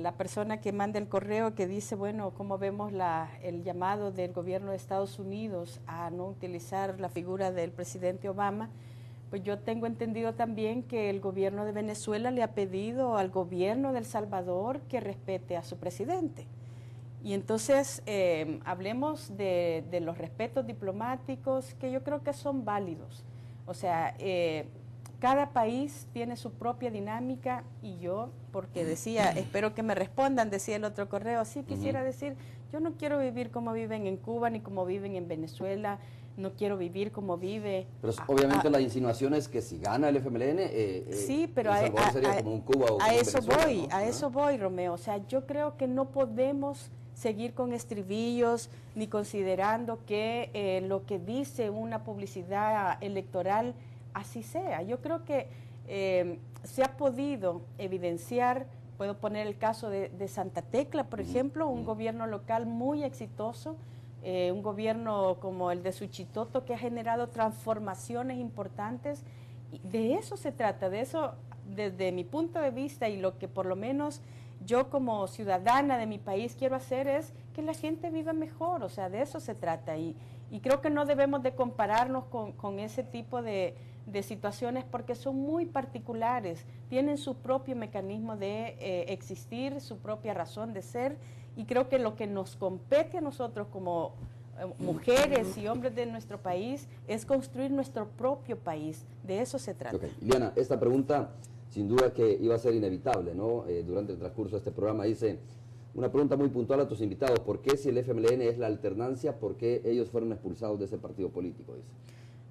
la persona que manda el correo que dice, bueno, ¿cómo vemos el llamado del gobierno de Estados Unidos a no utilizar la figura del presidente Obama? Pues yo tengo entendido también que el gobierno de Venezuela le ha pedido al gobierno de El Salvador que respete a su presidente. Y entonces hablemos de los respetos diplomáticos que yo creo que son válidos. O sea, cada país tiene su propia dinámica y yo, porque decía, espero que me respondan, decía el otro correo, sí quisiera decir, yo no quiero vivir como viven en Cuba ni como viven en Venezuela, no quiero vivir como vive. Pero obviamente la insinuación es que si gana el FMLN, sí, pero El Salvador sería como un Cuba o como un Venezuela, ¿no? A eso voy, Romeo. O sea, yo creo que no podemos seguir con estribillos ni considerando que lo que dice una publicidad electoral así sea. Yo creo que se ha podido evidenciar, puedo poner el caso de Santa Tecla, por ejemplo, un gobierno local muy exitoso, un gobierno como el de Suchitoto que ha generado transformaciones importantes. Y de eso se trata, de eso desde mi punto de vista y lo que por lo menos yo como ciudadana de mi país quiero hacer es que la gente viva mejor, o sea, de eso se trata. Y creo que no debemos de compararnos con ese tipo de situaciones porque son muy particulares, tienen su propio mecanismo de existir, su propia razón de ser, y creo que lo que nos compete a nosotros como mujeres y hombres de nuestro país es construir nuestro propio país, de eso se trata. Okay. Liliana, esta pregunta sin duda que iba a ser inevitable, ¿no? Durante el transcurso de este programa dice, una pregunta muy puntual a tus invitados, ¿por qué si el FMLN es la alternancia, por qué ellos fueron expulsados de ese partido político? Dice.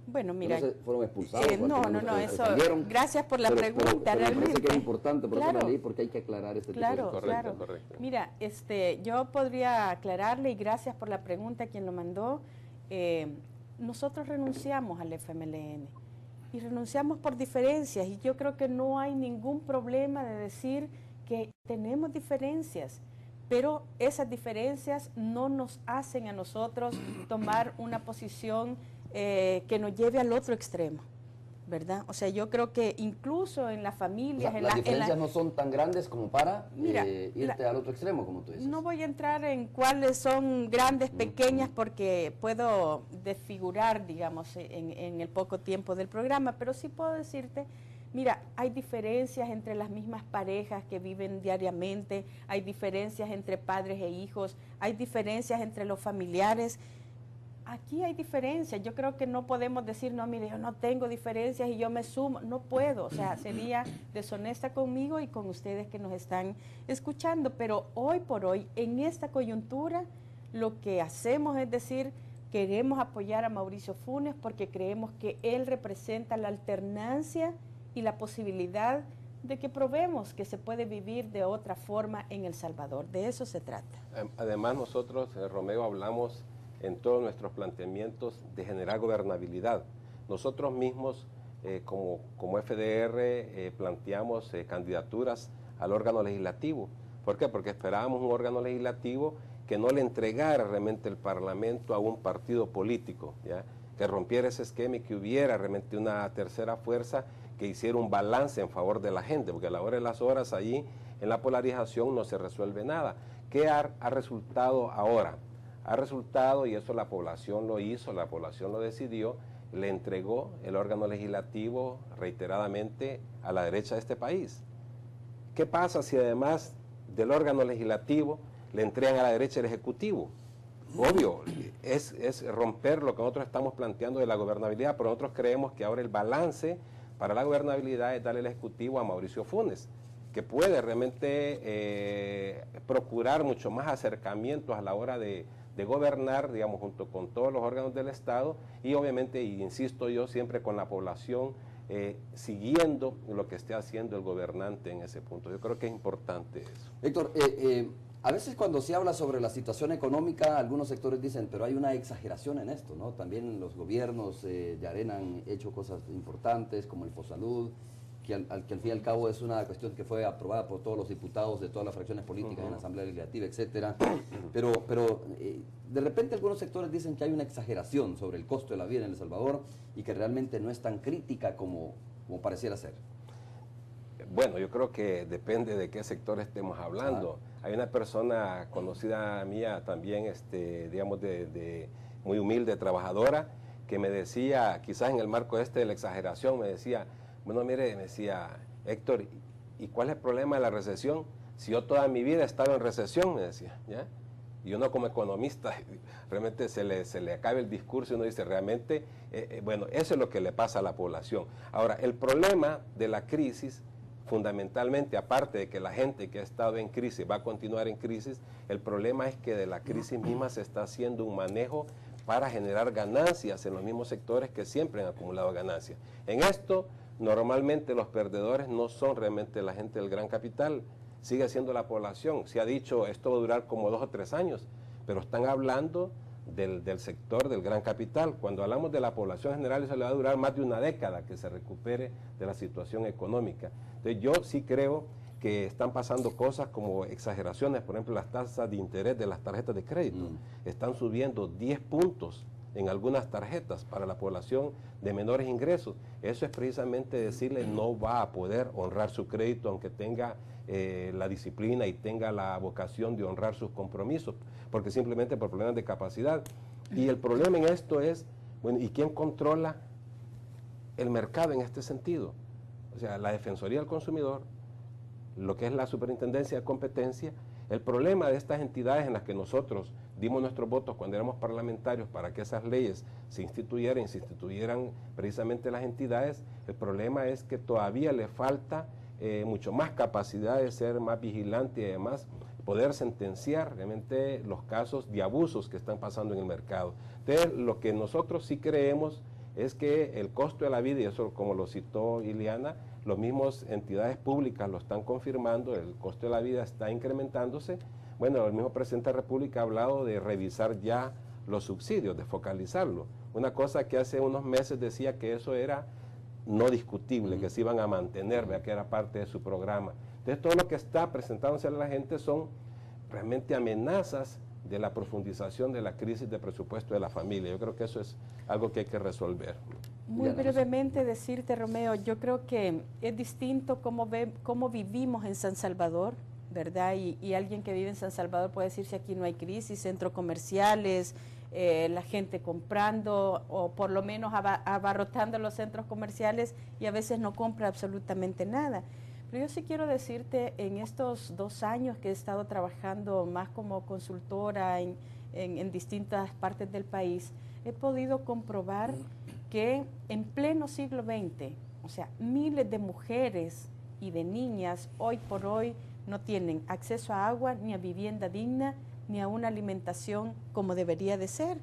Bueno, mira, no fueron expulsados. no, eso, gracias por la pregunta, pero realmente. Me parece que es importante, por claro, eso la leí, porque hay que aclarar este tipo de cosas. Claro. Mira, yo podría aclararle, y gracias por la pregunta a quien lo mandó. Nosotros renunciamos al FMLN, y renunciamos por diferencias, y yo creo que no hay ningún problema de decir que tenemos diferencias, pero esas diferencias no nos hacen a nosotros tomar una posición que nos lleve al otro extremo, ¿verdad? O sea, yo creo que incluso en las familias... O sea, las diferencias no son tan grandes como para irte al otro extremo, como tú dices. No voy a entrar en cuáles son grandes, pequeñas, porque puedo desfigurar, digamos, en el poco tiempo del programa, pero sí puedo decirte, mira, hay diferencias entre las mismas parejas que viven diariamente, hay diferencias entre padres e hijos, hay diferencias entre los familiares. Aquí hay diferencias, yo creo que no podemos decir, no, mire, yo no tengo diferencias y yo me sumo, no puedo, o sea, sería deshonesta conmigo y con ustedes que nos están escuchando, pero hoy por hoy, en esta coyuntura, lo que hacemos es decir, queremos apoyar a Mauricio Funes porque creemos que él representa la alternancia y la posibilidad de que probemos que se puede vivir de otra forma en El Salvador, de eso se trata. Además nosotros, Romeo, hablamos en todos nuestros planteamientos de generar gobernabilidad. Nosotros mismos, como FDR, planteamos candidaturas al órgano legislativo. ¿Por qué? Porque esperábamos un órgano legislativo que no le entregara realmente el Parlamento a un partido político, ¿ya? Que rompiera ese esquema y que hubiera realmente una tercera fuerza que hiciera un balance en favor de la gente, porque a la hora de las horas allí en la polarización no se resuelve nada. ¿Qué ha resultado ahora? Ha resultado, y eso la población lo hizo, la población lo decidió, le entregó el órgano legislativo reiteradamente a la derecha de este país. ¿Qué pasa si además del órgano legislativo le entregan a la derecha el ejecutivo? Obvio, es romper lo que nosotros estamos planteando de la gobernabilidad, pero nosotros creemos que ahora el balance para la gobernabilidad es darle el ejecutivo a Mauricio Funes, que puede realmente procurar mucho más acercamientos a la hora de gobernar, digamos, junto con todos los órganos del Estado y obviamente, y insisto yo, siempre con la población, siguiendo lo que esté haciendo el gobernante en ese punto. Yo creo que es importante eso. Héctor, a veces cuando se habla sobre la situación económica, algunos sectores dicen, pero hay una exageración en esto, ¿no? También los gobiernos de Arena han hecho cosas importantes, como el Fosalud, que al fin y al cabo es una cuestión que fue aprobada por todos los diputados de todas las fracciones políticas en la Asamblea Legislativa, etcétera. Pero de repente algunos sectores dicen que hay una exageración sobre el costo de la vida en El Salvador y que realmente no es tan crítica como pareciera ser. Bueno, yo creo que depende de qué sector estemos hablando. Hay una persona conocida mía también, digamos, de muy humilde, trabajadora, que me decía, quizás en el marco de la exageración, me decía, bueno, mire, me decía, Héctor, ¿y cuál es el problema de la recesión? Si yo toda mi vida he estado en recesión, me decía, ¿ya? Y uno como economista, realmente se le acaba el discurso y uno dice, realmente, bueno, eso es lo que le pasa a la población. Ahora, el problema de la crisis, fundamentalmente, aparte de que la gente que ha estado en crisis va a continuar en crisis, el problema es que de la crisis misma se está haciendo un manejo para generar ganancias en los mismos sectores que siempre han acumulado ganancias. En esto, normalmente los perdedores no son realmente la gente del gran capital, sigue siendo la población. Se ha dicho, esto va a durar como 2 o 3 años, pero están hablando del sector del gran capital. Cuando hablamos de la población general, eso le va a durar más de una década que se recupere de la situación económica. Entonces yo sí creo que están pasando cosas como exageraciones, por ejemplo, las tasas de interés de las tarjetas de crédito están subiendo 10 puntos en algunas tarjetas para la población de menores ingresos. Eso es precisamente decirle no va a poder honrar su crédito aunque tenga la disciplina y tenga la vocación de honrar sus compromisos, porque simplemente por problemas de capacidad. Y el problema en esto es, bueno, ¿y quién controla el mercado en este sentido? O sea, la Defensoría del Consumidor, lo que es la Superintendencia de Competencia. El problema de estas entidades en las que nosotros dimos nuestros votos cuando éramos parlamentarios para que esas leyes se instituyeran precisamente las entidades, el problema es que todavía le falta mucho más capacidad de ser más vigilante y además poder sentenciar realmente los casos de abusos que están pasando en el mercado. Entonces, lo que nosotros sí creemos es que el costo de la vida, y eso como lo citó Ileana, los mismos entidades públicas lo están confirmando, el costo de la vida está incrementándose. Bueno, el mismo presidente de la República ha hablado de revisar ya los subsidios, de focalizarlo. Una cosa que hace unos meses decía que eso era no discutible, que se iban a mantener, que era parte de su programa. Entonces todo lo que está presentándose a la gente son realmente amenazas de la profundización de la crisis de presupuesto de la familia. Yo creo que eso es algo que hay que resolver. Muy brevemente decirte, Romeo, yo creo que es distinto cómo vivimos en San Salvador, ¿verdad? Y alguien que vive en San Salvador puede decir si aquí no hay crisis, centros comerciales, la gente comprando o por lo menos abarrotando los centros comerciales y a veces no compra absolutamente nada. Pero yo sí quiero decirte, en estos 2 años que he estado trabajando más como consultora en distintas partes del país, he podido comprobar que en pleno siglo XX, o sea, miles de mujeres y de niñas hoy por hoy no tienen acceso a agua, ni a vivienda digna, ni a una alimentación como debería de ser.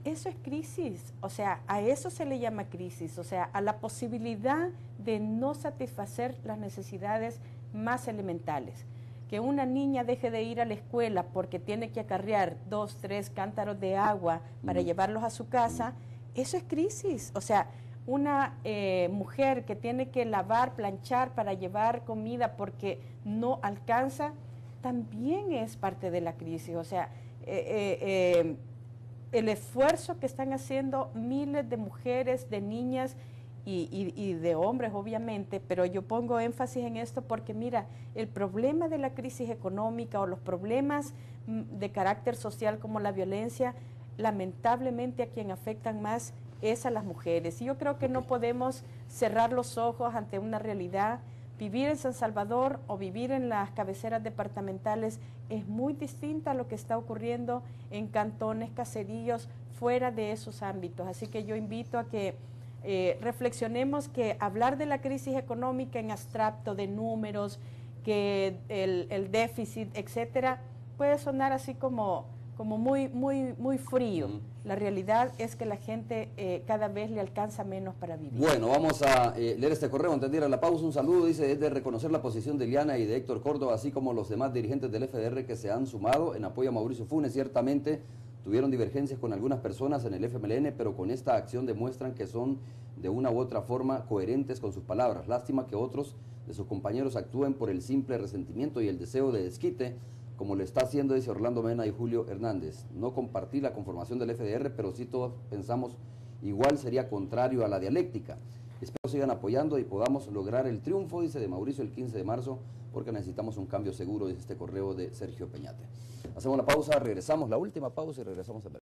Eso es crisis, o sea, a eso se le llama crisis, o sea, a la posibilidad de no satisfacer las necesidades más elementales. Que una niña deje de ir a la escuela porque tiene que acarrear 2, 3 cántaros de agua para llevarlos a su casa, eso es crisis. O sea, una mujer que tiene que lavar, planchar para llevar comida porque no alcanza, también es parte de la crisis. O sea, el esfuerzo que están haciendo miles de mujeres, de niñas y de hombres, obviamente, pero yo pongo énfasis en esto porque, mira, el problema de la crisis económica o los problemas de carácter social como la violencia, lamentablemente a quien afectan más es a las mujeres. Y yo creo que no podemos cerrar los ojos ante una realidad. Vivir en San Salvador o vivir en las cabeceras departamentales es muy distinta a lo que está ocurriendo en cantones, caseríos, fuera de esos ámbitos. Así que yo invito a que reflexionemos que hablar de la crisis económica en abstracto, de números, que el déficit, etcétera, puede sonar así como muy frío. La realidad es que la gente cada vez le alcanza menos para vivir. Bueno, vamos a leer este correo, entender a la pausa. Un saludo, dice, es de reconocer la posición de Ileana y de Héctor Córdoba, así como los demás dirigentes del FDR que se han sumado en apoyo a Mauricio Funes. Ciertamente tuvieron divergencias con algunas personas en el FMLN, pero con esta acción demuestran que son de una u otra forma coherentes con sus palabras. Lástima que otros de sus compañeros actúen por el simple resentimiento y el deseo de desquite, como lo está haciendo, dice Orlando Mena y Julio Hernández. No compartí la conformación del FDR, pero sí todos pensamos igual, sería contrario a la dialéctica. Espero sigan apoyando y podamos lograr el triunfo, dice de Mauricio, el 15 de marzo, porque necesitamos un cambio seguro, dice este correo de Sergio Peñate. Hacemos la pausa, regresamos, la última pausa y regresamos a ver.